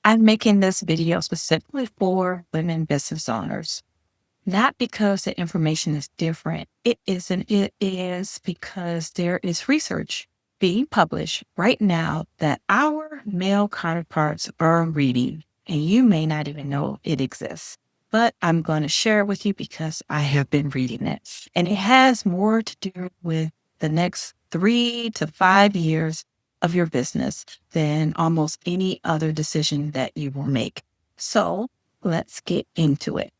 I'm making this video specifically for women business owners, not because the information is different. It isn't. It is because there is research being published right now that our male counterparts are reading, and you may not even know it exists. But I'm going to share it with you because I have been reading it. And it has more to do with the next 3 to 5 years of your business than almost any other decision that you will make. So let's get into it.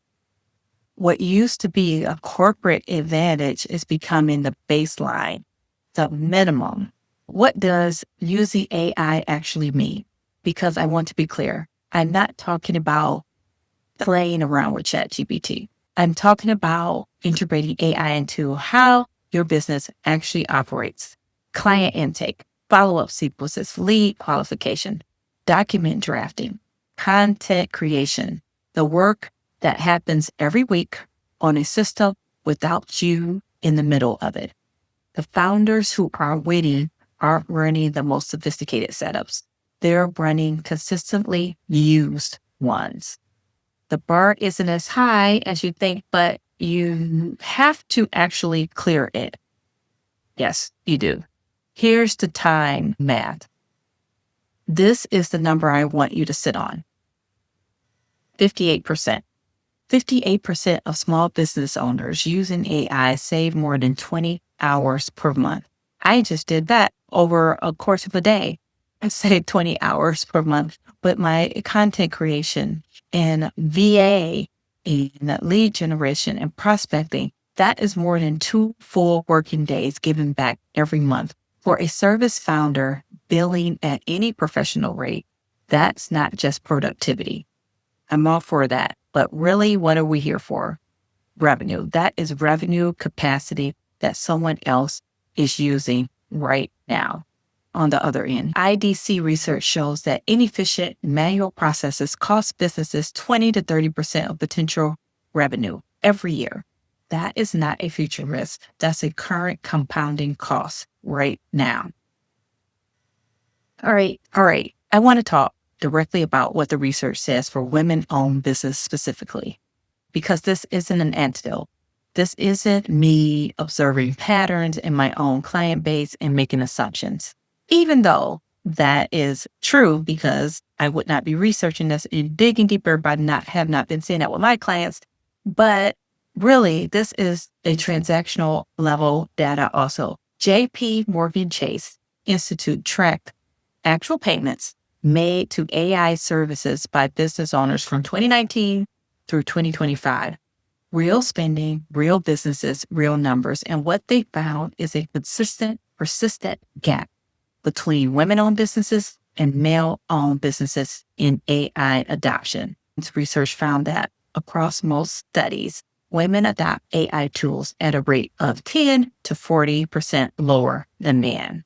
What used to be a corporate advantage is becoming the baseline, the minimum. What does using AI actually mean? Because I want to be clear, I'm not talking about playing around with ChatGPT. I'm talking about integrating AI into how your business actually operates. Client intake, follow-up sequences, lead qualification, document drafting, content creation, the work that happens every week on a system without you in the middle of it. The founders who are winning aren't running the most sophisticated setups. They're running consistently used ones. The bar isn't as high as you think, but you have to actually clear it. Yes, you do. Here's the time math. This is the number I want you to sit on. 58%. 58% of small business owners using AI save more than 20 hours per month. I just did that over a course of a day. I saved 20 hours per month with my content creation and VA and lead generation and prospecting. That is more than 2 full working days given back every month. For a service founder billing at any professional rate, that's not just productivity. I'm all for that. But really, what are we here for? Revenue. That is revenue capacity that someone else is using right now. On the other end, IDC research shows that inefficient manual processes cost businesses 20 to 30% of potential revenue every year. That is not a future risk. That's a current compounding cost right now. All right. I want to talk directly about what the research says for women-owned business specifically, because this isn't an antidote. This isn't me observing patterns in my own client base and making assumptions, even though that is true because I would not be researching this and digging deeper by have not been seeing that with my clients. But really, this is a transactional level data also. JPMorgan Chase Institute tracked actual payments made to AI services by business owners from 2019 through 2025. Real spending, real businesses, real numbers. And what they found is a consistent, persistent gap between women-owned businesses and male-owned businesses in AI adoption. This research found that across most studies, women adopt AI tools at a rate of 10 to 40% lower than men.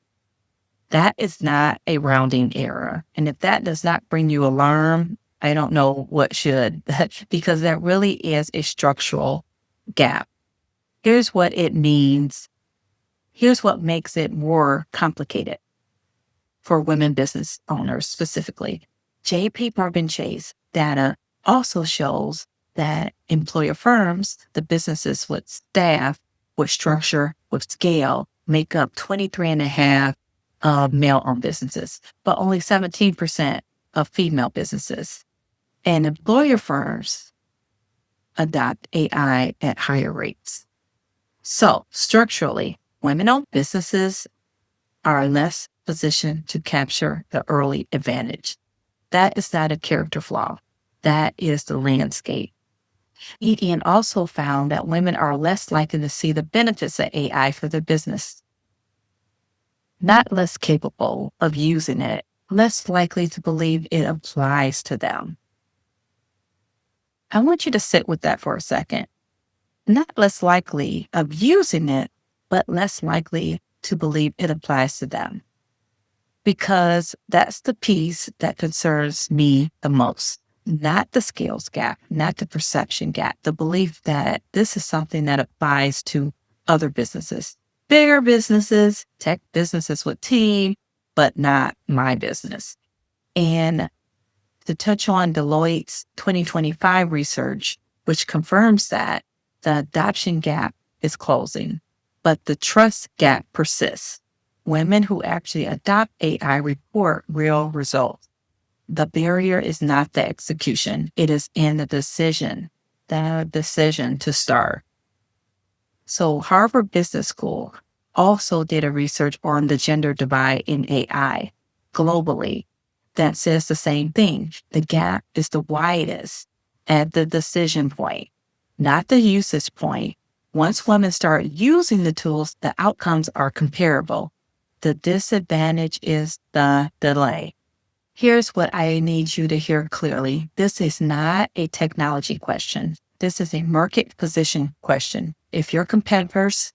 That is not a rounding error. And if that does not bring you alarm, I don't know what should, because that really is a structural gap. Here's what it means. Here's what makes it more complicated for women business owners specifically. JPMorgan Chase data also shows that employer firms, the businesses with staff, with structure, with scale, make up 23.5% of male-owned businesses, but only 17% of female businesses. And employer firms adopt AI at higher rates. So structurally, women-owned businesses are less positioned to capture the early advantage. That is not a character flaw. That is the landscape. LeanIn also found that women are less likely to see the benefits of AI for their business. Not less capable of using it, less likely to believe it applies to them. I want you to sit with that for a second. Not less likely of using it, but less likely to believe it applies to them. Because that's the piece that concerns me the most. Not the skills gap, not the perception gap, the belief that this is something that applies to other businesses. Bigger businesses, tech businesses with team, but not my business. And to touch on Deloitte's 2025 research, which confirms that the adoption gap is closing, but the trust gap persists. Women who actually adopt AI report real results. The barrier is not the execution. It is in the decision to start. So Harvard Business School also did a research on the gender divide in AI globally that says the same thing. The gap is the widest at the decision point, not the usage point. Once women start using the tools, the outcomes are comparable. The disadvantage is the delay. Here's what I need you to hear clearly. This is not a technology question. This is a market position question. If your competitors,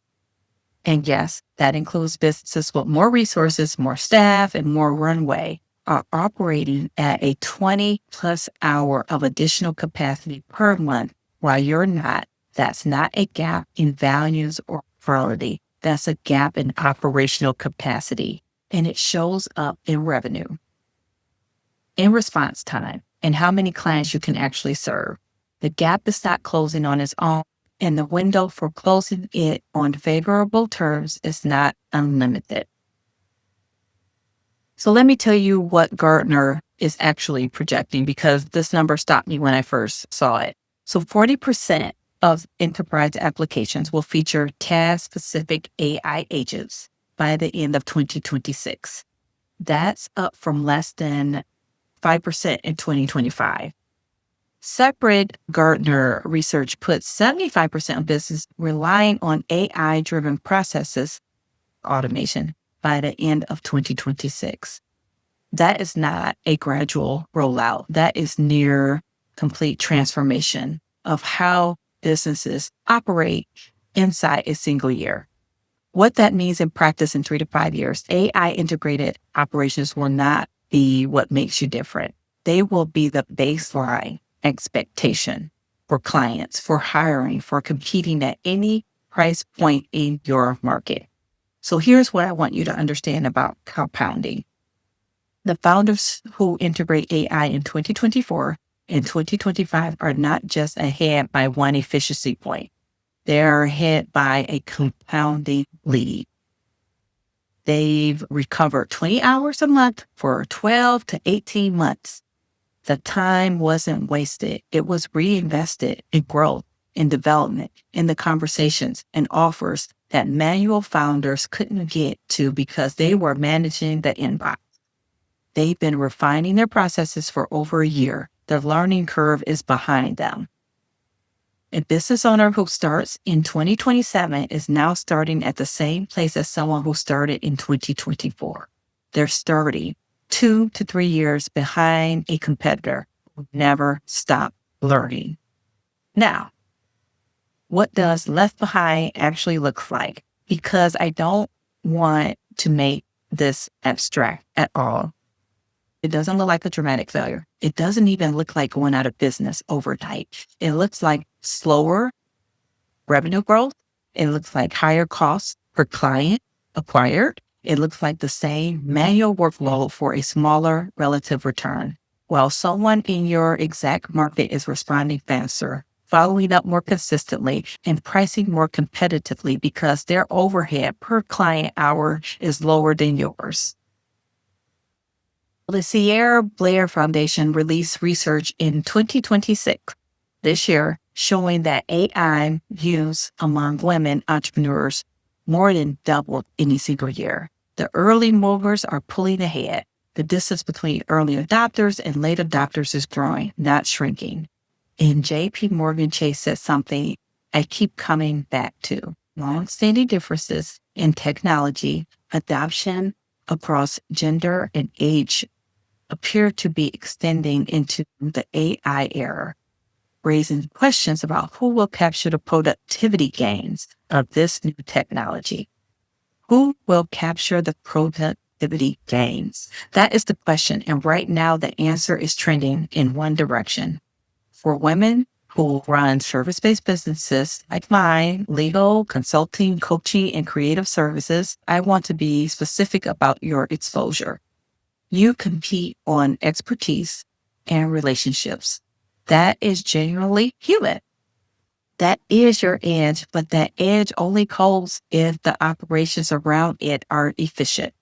and yes, that includes businesses with more resources, more staff, and more runway, are operating at a 20 plus hour of additional capacity per month while you're not, that's not a gap in values or quality. That's a gap in operational capacity. And it shows up in revenue, in response time, and how many clients you can actually serve. The gap is not closing on its own, and the window for closing it on favorable terms is not unlimited. So let me tell you what Gartner is actually projecting, because this number stopped me when I first saw it. So 40% of enterprise applications will feature task-specific AI agents by the end of 2026. That's up from less than 5% in 2025. Separate Gartner research puts 75% of business relying on AI-driven processes automation by the end of 2026. That is not a gradual rollout. That is near complete transformation of how businesses operate inside a single year. What that means in practice in 3 to 5 years, AI integrated operations will not be what makes you different. They will be the baseline expectation for clients, for hiring, for competing at any price point in your market. So here's what I want you to understand about compounding. The founders who integrate AI in 2024 and 2025 are not just ahead by one efficiency point. They are ahead by a compounding lead. They've recovered 20 hours a month for 12 to 18 months. The time wasn't wasted. It was reinvested in growth, in development, in the conversations and offers that manual founders couldn't get to because they were managing the inbox. They've been refining their processes for over a year. The learning curve is behind them. A business owner who starts in 2027 is now starting at the same place as someone who started in 2024. They're starting 2 to 3 years behind a competitor who never stopped learning. Now, what does left behind actually look like? Because I don't want to make this abstract at all. It doesn't look like a dramatic failure. It doesn't even look like going out of business overnight. It looks like slower revenue growth. It looks like higher costs per client acquired. It looks like the same manual workload for a smaller relative return, while someone in your exact market is responding faster, following up more consistently, and pricing more competitively because their overhead per client hour is lower than yours. The Sierra Blair Foundation released research in 2026, this year, showing that AI use among women entrepreneurs more than doubled in a single year. The early movers are pulling ahead. The distance between early adopters and late adopters is growing, not shrinking. And JPMorgan Chase said something I keep coming back to. Long-standing differences in technology adoption across gender and age appear to be extending into the AI era, raising questions about who will capture the productivity gains of this new technology. Who will capture the productivity gains? That is the question. And right now, the answer is trending in one direction. For women who run service-based businesses like mine, legal, consulting, coaching, and creative services, I want to be specific about your exposure. You compete on expertise, and relationships. That is genuinely human. That is your edge, but that edge only holds if the operations around it are efficient.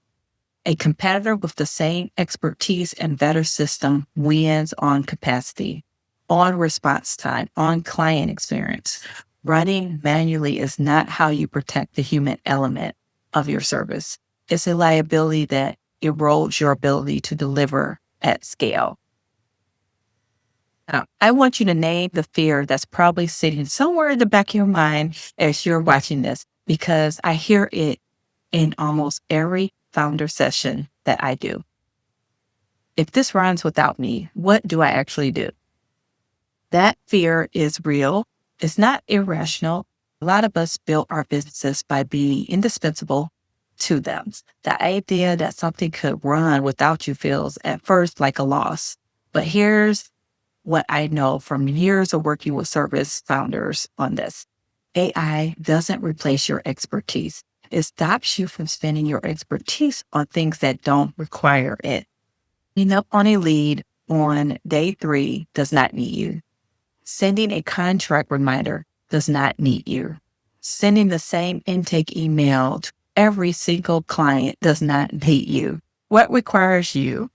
A competitor with the same expertise and better system wins on capacity, on response time, on client experience. Running manually is not how you protect the human element of your service. It's a liability that erodes your ability to deliver at scale. Now, I want you to name the fear that's probably sitting somewhere in the back of your mind as you're watching this, because I hear it in almost every founder session that I do. If this runs without me, what do I actually do? That fear is real. It's not irrational. A lot of us built our businesses by being indispensable to them. The idea that something could run without you feels at first like a loss. But here's what I know from years of working with service founders on this. AI doesn't replace your expertise. It stops you from spending your expertise on things that don't require it. Being up on a lead on day 3 does not need you. Sending a contract reminder does not need you. Sending the same intake email to every single client does not need you. What requires you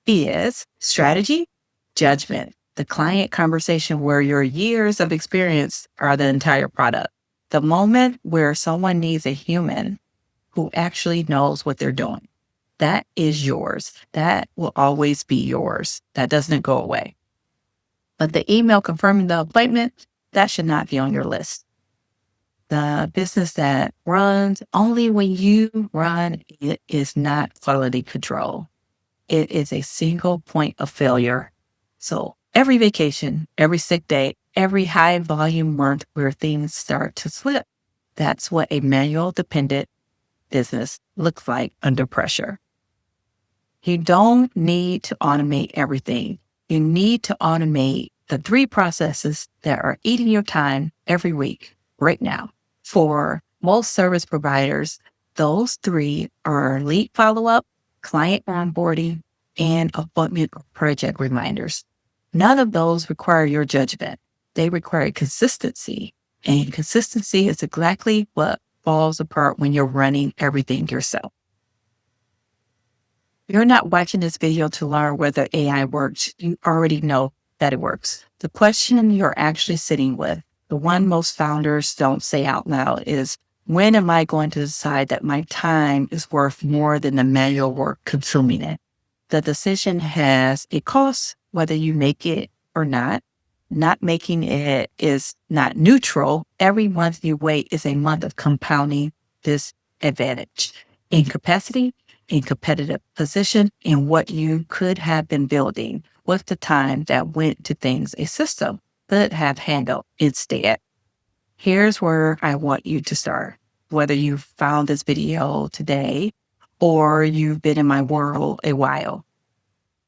is strategy, judgment, the client conversation where your years of experience are the entire product. The moment where someone needs a human who actually knows what they're doing. That is yours. That will always be yours. That doesn't go away. But the email confirming the appointment, that should not be on your list. The business that runs only when you run, it is not quality control. It is a single point of failure. So every vacation, every sick day, every high volume month where things start to slip, that's what a manual dependent business looks like under pressure. You don't need to automate everything. You need to automate the 3 processes that are eating your time every week right now. For most service providers, those 3 are lead follow-up, client onboarding, and appointment or project reminders. None of those require your judgment. They require consistency. And consistency is exactly what falls apart when you're running everything yourself. You're not watching this video to learn whether AI works. You already know that it works. The question you're actually sitting with, the one most founders don't say out loud, is when am I going to decide that my time is worth more than the manual work consuming it? The decision has a cost, whether you make it or not. Not making it is not neutral. Every month you wait is a month of compounding this advantage in capacity, in competitive position, in what you could have been building with the time that went to things a system could have handled instead. Here's where I want you to start. Whether you found this video today or you've been in my world a while.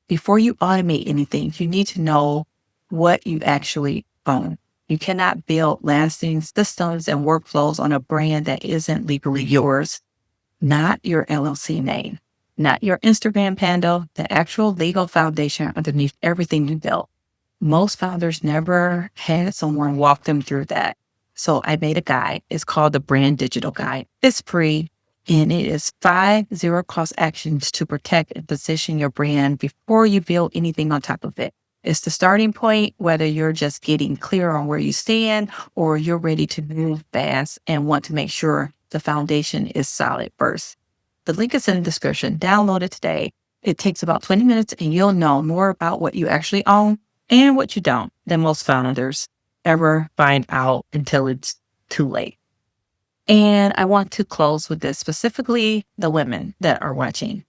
Before you automate anything, you need to know what you actually own. You cannot build lasting systems and workflows on a brand that isn't legally yours, not your LLC name, not your Instagram handle, the actual legal foundation underneath everything you built. Most founders never had someone walk them through that. So I made a guide. It's called the Brand Digital Guide. It's free. And it is 5 zero-cost actions to protect and position your brand before you build anything on top of it. It's the starting point, whether you're just getting clear on where you stand or you're ready to move fast and want to make sure the foundation is solid first. The link is in the description. Download it today. It takes about 20 minutes and you'll know more about what you actually own and what you don't than most founders ever find out until it's too late. And I want to close with this, specifically the women that are watching.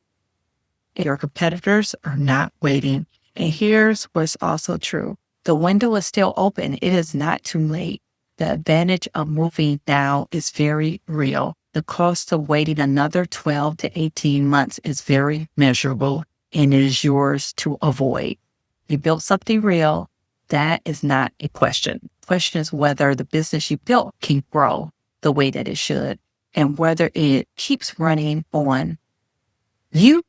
Your competitors are not waiting. And here's what's also true. The window is still open. It is not too late. The advantage of moving now is very real. The cost of waiting another 12 to 18 months is very measurable and it is yours to avoid. You built something real. That is not a question. The question is whether the business you built can grow the way that it should, and whether it keeps running on you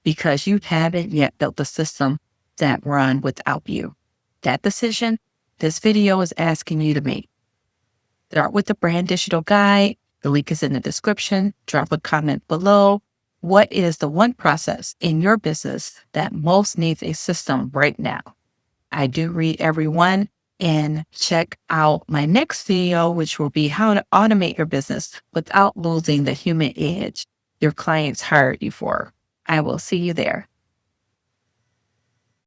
because you haven't yet built the system that run without you. That decision, this video is asking you to make. Start with the brand digital guide. The link is in the description. Drop a comment below. What is the one process in your business that most needs a system right now? I do read every one, and check out my next video, which will be how to automate your business without losing the human edge your clients hired you for. I will see you there.